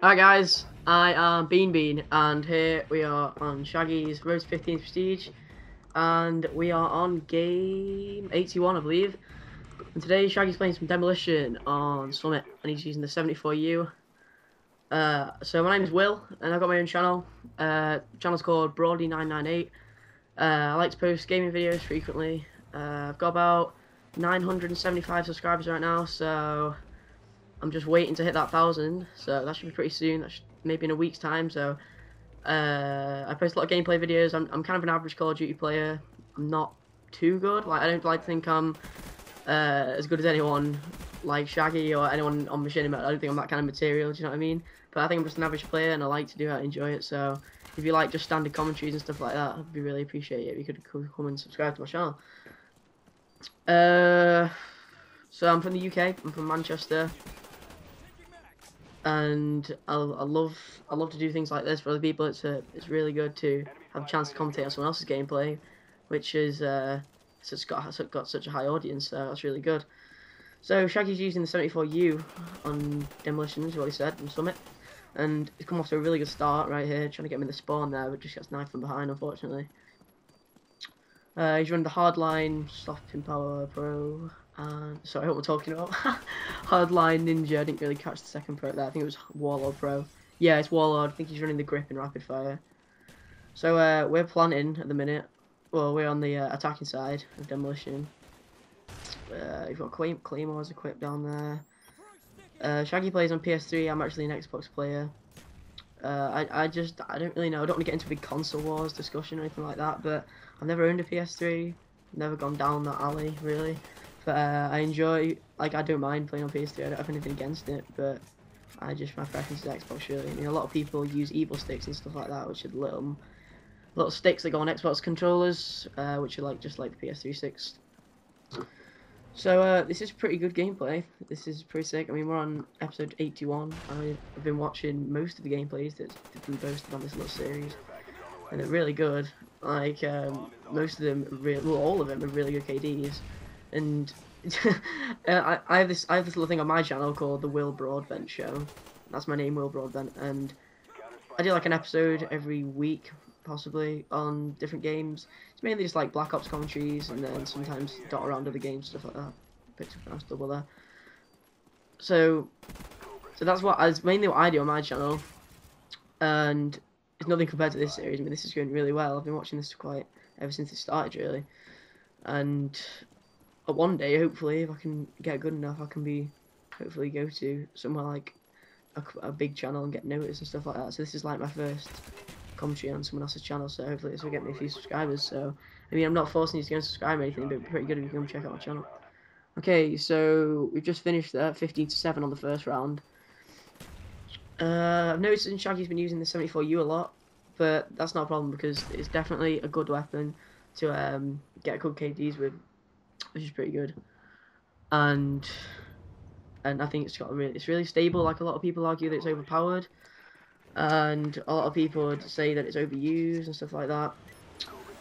Hi guys, I am Bean, and here we are on Shaggy's Road to 15th Prestige, and we are on game 81, I believe. And today Shaggy's playing some Demolition on Summit, and he's using the 74U. So my name is Will, and I've got my own channel. Channel's called Broady998. I like to post gaming videos frequently. I've got about 975 subscribers right now, so I'm just waiting to hit that 1,000, so that should be pretty soon. That should, maybe in a week's time. So I post a lot of gameplay videos. I'm kind of an average Call of Duty player. I'm not too good. Like, I don't like to think I'm as good as anyone like Shaggy or anyone on Machinima. I don't think I'm that kind of material. Do you know what I mean? But I think I'm just an average player, and I like to do it. I enjoy it. So if you like just standard commentaries and stuff like that, I'd be really appreciate it if you could come and subscribe to my channel. So I'm from the UK. I'm from Manchester. And I love to do things like this for other people. It's really good to have a chance to commentate on someone else's gameplay, which is it's got such a high audience. So that's really good. So Shaggy's using the 74U on Demolition, is what he said, from Summit, and he's come off to a really good start right here, trying to get him in the spawn there, but just gets knifed from behind, unfortunately. He's running the Hardline Soft Pin Power Pro. Sorry, what we're talking about. Hardline Ninja. I didn't really catch the second pro there. I think it was Warlord Pro. Yeah, it's Warlord. I think he's running the Grip in Rapid Fire. So we're planning at the minute. Well, we're on the attacking side of Demolition. You've got Claymores equipped down there. Shaggy plays on PS3. I'm actually an Xbox player. I don't really know. I don't want to get into a big console wars discussion or anything like that. But I've never owned a PS3. Never gone down that alley really. But I enjoy, like, I don't mind playing on PS3. I don't have anything against it, but my preference is Xbox really. I mean, a lot of people use evil sticks and stuff like that, which are little sticks that go on Xbox controllers, which are just like the PS3 sticks. So this is pretty good gameplay. This is pretty sick. I mean, we're on episode 81. I've been watching most of the gameplays that's been posted on this little series, and they're really good. Like most of them, all of them are really good KDs. And I have this little thing on my channel called the Will Broadbent Show. That's my name, Will Broadbent, and I do like an episode every week, possibly, on different games. It's mainly just like Black Ops commentaries, and then sometimes dot around other games, stuff like that. Picked up a nice double there. So that's mainly what I do on my channel, and it's nothing compared to this series. I mean, this is going really well. I've been watching this ever since it started, really, and one day, hopefully, if I can get good enough, I can hopefully go to somewhere like a big channel and get noticed and stuff like that. So this is like my first commentary on someone else's channel, so hopefully this will get me a few subscribers. So, I mean, I'm not forcing you to go and subscribe or anything, but it'd be pretty good if you come check out my channel. Okay, so we've just finished there, 15-7 on the first round. I've noticed that Shaggy's been using the 74U a lot, but that's not a problem because it's definitely a good weapon to get good KDs with, which is pretty good. And I think it's really stable. Like, a lot of people argue that it's overpowered, and a lot of people would say that it's overused and stuff like that.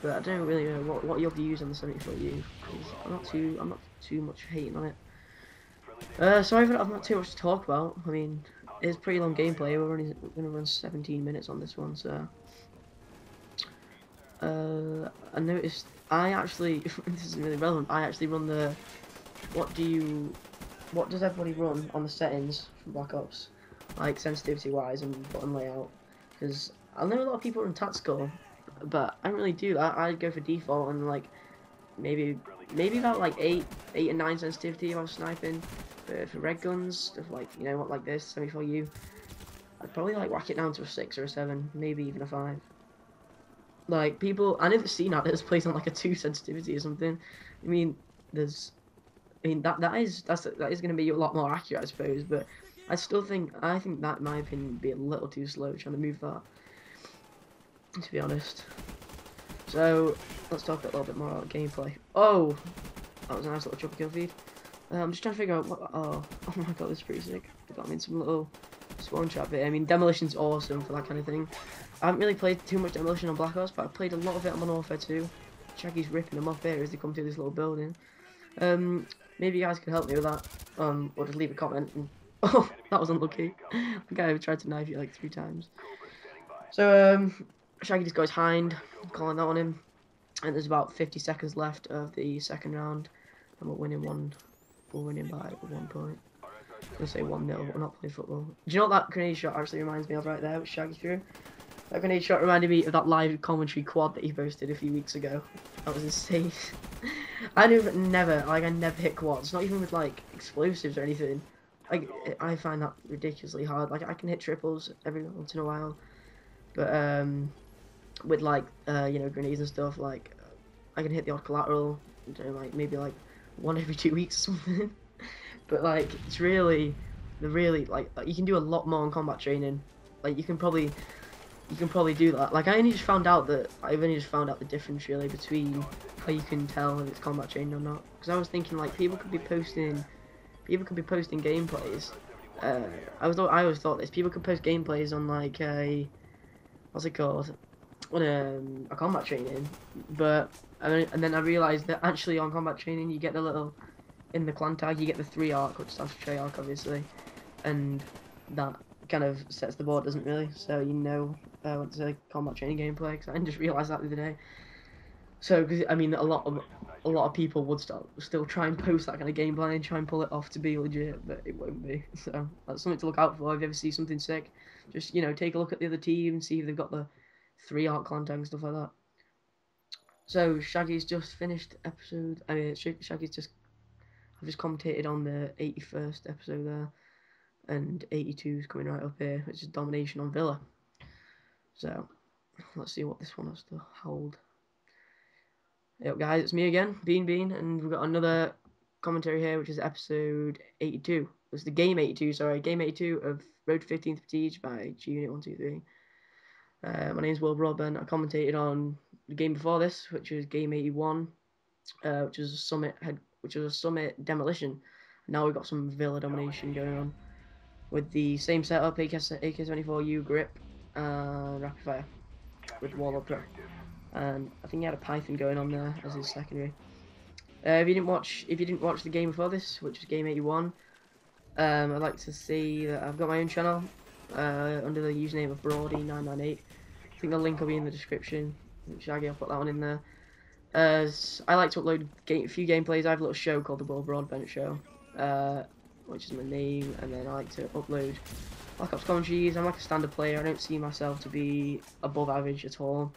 But I don't really know what your views on the 74U. I'm not too much hating on it. So I've not too much to talk about. I mean, it's pretty long gameplay. We're gonna run 17 minutes on this one, so. I noticed I actually this is really relevant. I actually run the what does everybody run on the settings from Black Ops, like sensitivity wise and button layout? Because I know a lot of people run tactical, but I don't really do that. I go for default and like maybe about like 8 and 9 sensitivity if I was sniping. For red guns, stuff like, you know, what, like this 74U, I'd probably like whack it down to a 6 or a 7, maybe even a 5. Like, people, I know that CNAT plays on like a 2 sensitivity or something. I mean, that is going to be a lot more accurate, I suppose. But I think that, in my opinion, would be a little too slow trying to move that, to be honest. So let's talk a little bit more about gameplay. Oh, that was a nice little triple kill feed. I'm just trying to figure out what. Oh my god, this is pretty sick. I got me in some little spawn trap bit. I mean, Demolition's awesome for that kind of thing. I haven't really played too much Demolition on Black Ops, but I've played a lot of it on Modern Warfare 2. Shaggy's ripping them off here as they come through this little building. Maybe you guys can help me with that, or just leave a comment and Oh, that was unlucky. The guy tried to knife you like 3 times. So, Shaggy just goes hind, calling that on him. And there's about 50 seconds left of the second round. And we're winning by 1 point. I'm going to say 1-0, we're not playing football. Do you know what that grenade shot actually reminds me of right there, which Shaggy threw? That grenade shot reminded me of that live commentary quad that he posted a few weeks ago. That was insane. I never hit quads, not even with like explosives or anything. Like, I find that ridiculously hard. Like, I can hit triples every once in a while, but with like grenades and stuff, like I can hit the odd collateral, like maybe like 1 every 2 weeks or something. But like, it's really, like you can do a lot more in combat training. Like, you can probably do that. Like, I've only just found out the difference really between how you can tell if it's combat trained or not. Because I was thinking like people could be posting gameplays. I always thought this. People could post gameplays on like what's it called? On a combat training, but and then I realised that actually on combat training you get the little in the clan tag you get the 3 arc, which stands for Trey arc obviously, and that kind of sets the board, doesn't really? So you know when it's a combat training gameplay. Because I just realised that the other day. So because I mean a lot of people would still try and post that kind of gameplay and try and pull it off to be legit, but it won't be. So that's something to look out for if you ever see something sick. Just take a look at the other team and see if they've got the 3 arc clan tag and stuff like that. So Shaggy's just finished episode. I mean, Shaggy's just. I've just commentated on the 81st episode there, and 82 is coming right up here, which is domination on Villa. So let's see what this one has to hold. Yep, guys, it's me again, Bean, and we've got another commentary here, which is episode 82. It's the game 82, sorry, game 82 of Road to 15th Prestige by G-Unit123. My name's Will Broadbent. I commentated on the game before this, which is game 81, which was a Summit demolition. Now we've got some Villa domination going on with the same setup: AK-74U grip and rapid fire with Warlord Pro. And I think he had a Python going on there as his secondary. If you didn't watch the game before this, which is game 81, I'd like to say that I've got my own channel under the username of Brody998. I think the link will be in the description. Shaggy, I'll put that one in there. As I like to upload a few gameplays. I have a little show called the Will Broadbent Show, which is my name, and then I like to upload Black Ops commentaries. I'm like a standard player. I don't see myself to be above average at all.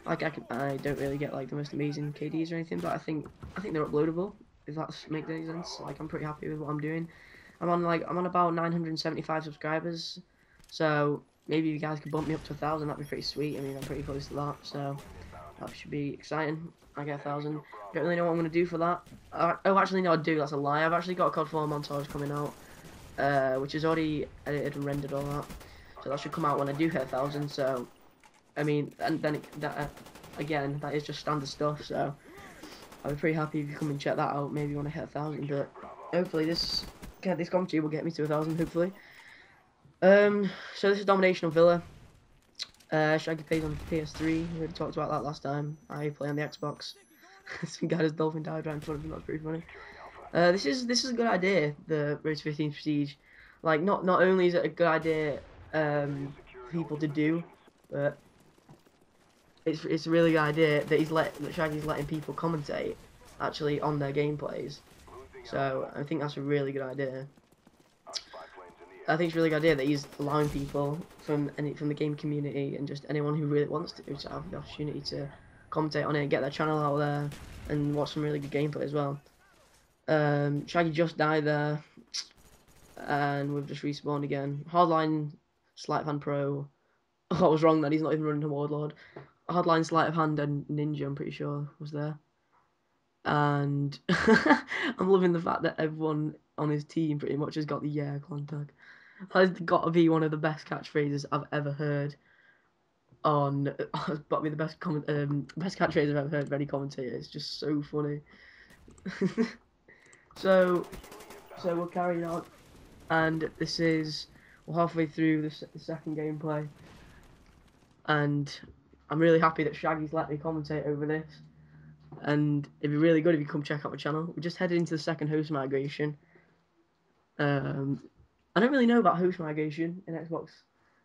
Like I don't really get like the most amazing KDs or anything, but I think they're uploadable. If that makes any sense. Like, I'm pretty happy with what I'm doing. I'm on about 975 subscribers, so maybe you guys could bump me up to 1,000. That'd be pretty sweet. I mean, I'm pretty close to that, so that should be exciting. I get 1,000. Don't really know what I'm gonna do for that. Oh, actually, no, I do. That's a lie. I've actually got a COD 4 montage coming out, which is already edited and rendered all that. So that should come out when I do hit 1,000. So, I mean, and then again, that is just standard stuff. So I'd be pretty happy if you come and check that out. Maybe when I hit 1,000, but hopefully this commentary will get me to 1,000. Hopefully. So this is domination of Villa. Shaggy plays on PS3. We already talked about that last time. I play on the Xbox. Some guy does dolphin dive right in front of him. That's pretty funny. This is a good idea. The Road to 15 Prestige. Like, not only is it a good idea for people to do, but it's a really good idea that Shaggy's letting people commentate actually on their gameplays. So I think that's a really good idea. I think it's a really good idea that he's allowing people from the game community and just anyone who really wants to have the opportunity to commentate on it, get their channel out there, and watch some really good gameplay as well. Shaggy just died there, and we've just respawned again. Hardline, Sleight of Hand Pro. Oh, I was wrong then. He's not even running a Warlord. Hardline, Sleight of Hand, and Ninja, I'm pretty sure, was there. And I'm loving the fact that everyone on his team pretty much has got the clan tag. That's got to be one of the best catchphrases I've ever heard on. It's got to be the best catchphrase I've ever heard of any commentator. It's just so funny. So we're carrying on, and we're halfway through the second gameplay, and I'm really happy that Shaggy's let me commentate over this. And it'd be really good if you come check out my channel. We're just headed into the second host migration. I don't really know about host migration in Xbox.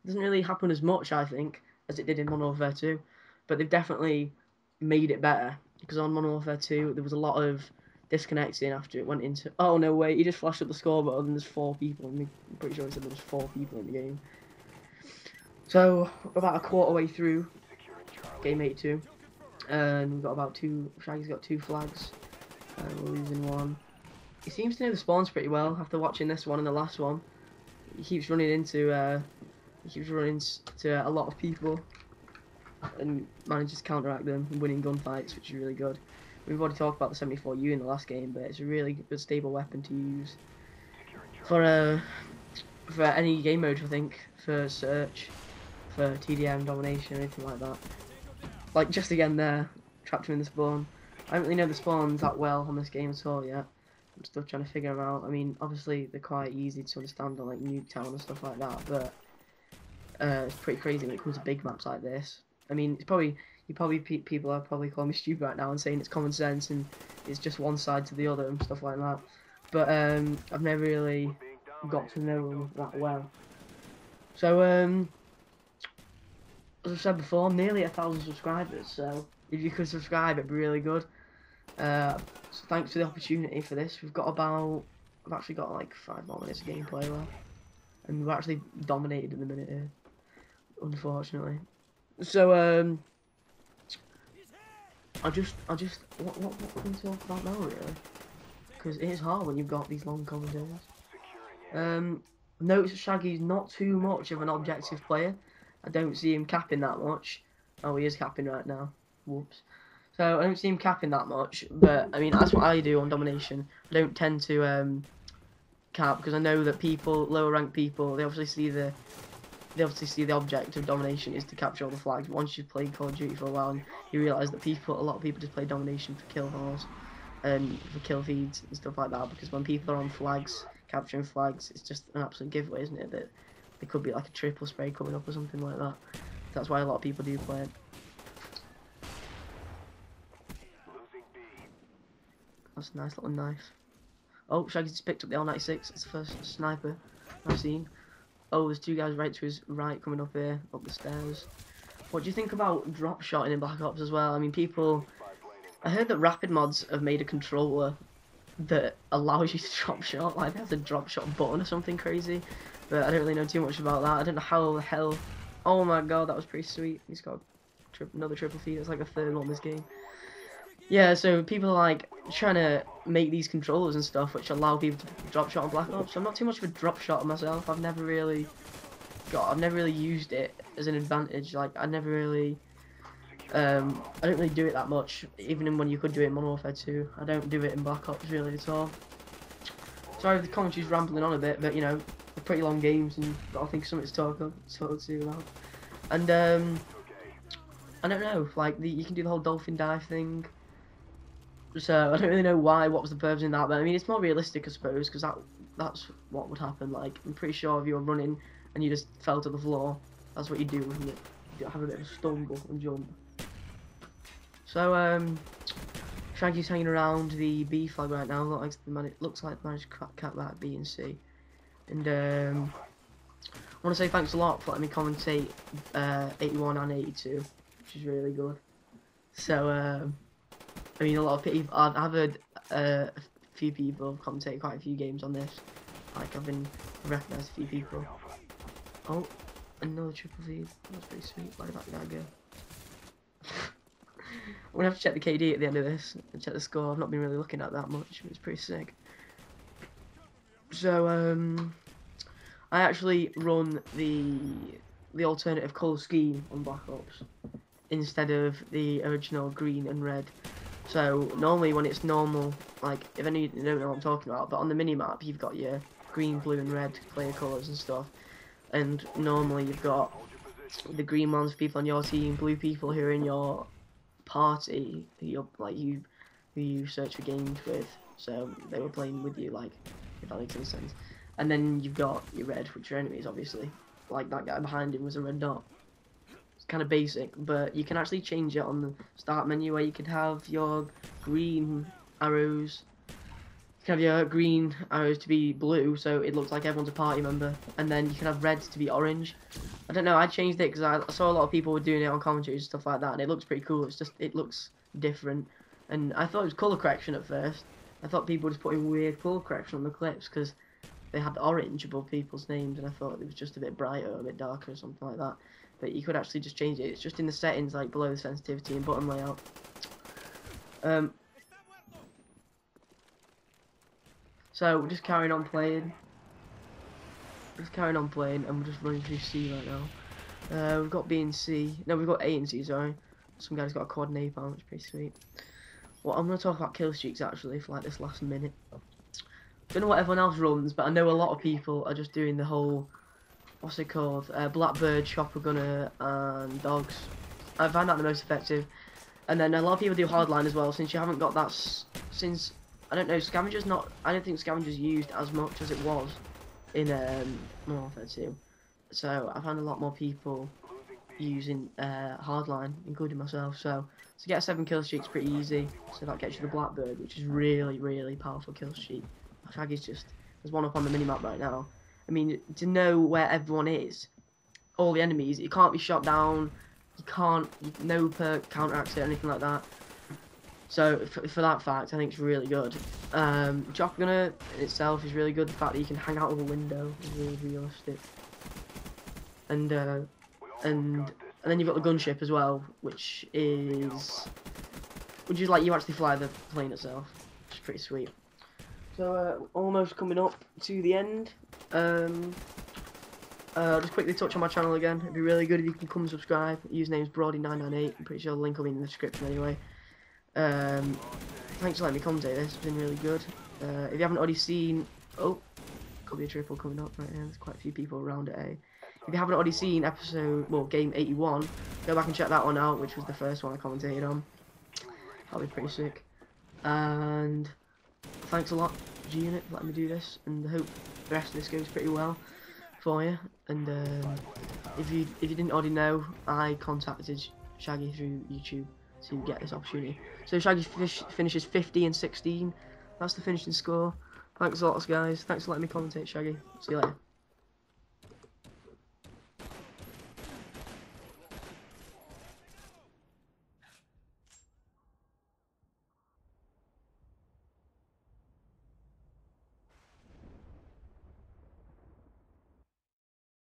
It doesn't really happen as much, I think, as it did in Modern Warfare 2, but they've definitely made it better, because on Modern Warfare 2 there was a lot of disconnecting after it went into... Oh no, wait, he just flashed up the scoreboard and there's 4 people. I'm pretty sure he said there was 4 people in the game. So, about a quarter way through game 82, and we've got about 2... Shaggy's got 2 flags, and we're losing 1. He seems to know the spawns pretty well after watching this one and the last one. He keeps running into a lot of people and manages to counteract them and winning gunfights, which is really good. We've already talked about the 74U in the last game, but it's a really good stable weapon to use for any game mode, I think, for search, for TDM, domination, anything like that. Like just again there, trapped him in the spawn. I don't really know the spawns that well on this game at all yet. I'm still trying to figure them out. I mean, obviously they're quite easy to understand on like Nuketown and stuff like that, but it's pretty crazy when it comes to big maps like this. I mean, it's probably people are probably calling me stupid right now and saying it's common sense and it's just one side to the other and stuff like that. But I've never really got to know them that well. So as I've said before, nearly 1,000 subscribers. So if you could subscribe, it'd be really good. So thanks for the opportunity for this. I've actually got like 5 more minutes of gameplay left, and we've actually dominated in the minute here, unfortunately. So what can we talk about now really? Because it is hard when you've got these long commentaries. Notice that Shaggy's not too much of an objective player. I don't see him capping that much. Oh, he is capping right now. Whoops. So I don't see him capping that much, but I mean that's what I do on domination. I don't tend to cap because I know that people, lower ranked people, they obviously see the object of domination is to capture all the flags. But once you've played Call of Duty for a while, and you realise that a lot of people just play domination for kill halls and for kill feeds and stuff like that. Because when people are on flags, capturing flags, it's just an absolute giveaway, isn't it? That there could be like a triple spray coming up or something like that. That's why a lot of people do play it. That's a nice little knife. Oh, Shaggy just picked up the L96. It's the first sniper I've seen. Oh, there's 2 guys right to his right coming up here, up the stairs. What do you think about drop shotting in Black Ops as well? I mean, I heard that Rapid Mods have made a controller that allows you to drop shot. Like, there's a drop shot button or something crazy. But I don't really know too much about that. I don't know how the hell... Oh my god, that was pretty sweet. He's got another triple feed. It's like a 3rd one this game. Yeah, so people are like trying to make these controllers and stuff which allow people to drop shot on Black Ops. I'm not too much of a drop shot myself. I've never really used it as an advantage. Like I don't really do it that much, even when you could do it in Modern Warfare 2. I don't do it in Black Ops really at all. Sorry if the commentary's rambling on a bit, but you know, they're pretty long games and I think something to talk about. And I don't know, like you can do the whole dolphin dive thing. So I don't really know what was the purpose in that, but I mean it's more realistic I suppose, because that's what would happen. Like I'm pretty sure if you were running and you just fell to the floor, that's what you do, wouldn't it? You have a bit of a stumble and jump. So Shaggy's hanging around the B flag right now. Looks like the managed to cap that B and C. And I want to say thanks a lot for letting me commentate 81 and 82, which is really good. So I mean, a lot of people. I've heard a few people commentate quite a few games on this. Like I've recognised a few people. Oh, another triple feed. That's pretty sweet. Where did that guy go? I'm gonna have to check the KD at the end of this and check the score. I've not been really looking at that much, but it's pretty sick. So I actually run the alternative colour scheme on Black Ops instead of the original green and red. So normally when it's normal, like if any you don't know what I'm talking about, but on the minimap you've got your green, blue and red player colours and stuff, and normally you've got the green ones for people on your team, blue people who are in your party, who you search for games with, so they were playing with you, like if that makes any sense. And then you've got your red, which are enemies obviously, like that guy behind him was a red dot. Kind of basic, but you can actually change it on the start menu where you could have your green arrows can have your green arrows to be blue, so it looks like everyone's a party member, and then you can have reds to be orange. I don't know, I changed it because I saw a lot of people were doing it on commentaries and stuff like that, and it looks pretty cool. It's just, it looks different, and I thought it was colour correction at first. I thought people were just putting weird colour correction on the clips because they had the orange above people's names, and I thought it was just a bit brighter or a bit darker or something like that. But you could actually just change it. It's just in the settings, like below the sensitivity and button layout. So we're just carrying on playing. And we're just running through C right now. We've got B and C. No, we've got A and C, sorry. Some guy's got a quad napalm, which is pretty sweet. Well, I'm going to talk about kill streaks actually for like this last minute. Don't know what everyone else runs, but I know a lot of people are just doing the whole, what's it called, Blackbird, Chopper Gunner, and Dogs. I find that the most effective. And then a lot of people do Hardline as well, since you haven't got that, since, I don't know, Scavenger's not, I don't think Scavenger's used as much as it was in Modern Warfare 2. So I found a lot more people using Hardline, including myself. So to get a 7 kill streak is pretty easy. So that gets you the Blackbird, which is really, really powerful kill streak. Shaggy's just, there's one up on the minimap right now. I mean, to know where everyone is, all the enemies, you can't be shot down, no perk counteracts it, anything like that. So for that fact, I think it's really good. Chopper Gunner in itself is really good. The fact that you can hang out of a window is really realistic. And then you've got the gunship as well, which is like you actually fly the plane itself, which is pretty sweet. So almost coming up to the end. Just quickly touch on my channel again. It'd be really good if you can come and subscribe. Username's Brody998. I'm pretty sure the link will be in the description anyway. Thanks for letting me commentate this. It's been really good. If you haven't already seen, oh, could be a triple coming up right here. There's quite a few people around at A. If you haven't already seen game 81, go back and check that one out, which was the first one I commentated on. That'll be pretty sick. And thanks a lot, G-Unit, for letting me do this, and I hope the rest of this goes pretty well for you. And if you didn't already know, I contacted Shaggy through YouTube to get this opportunity. So Shaggy finishes 50 and 16. That's the finishing score. Thanks a lot, guys. Thanks for letting me commentate, Shaggy. See you later.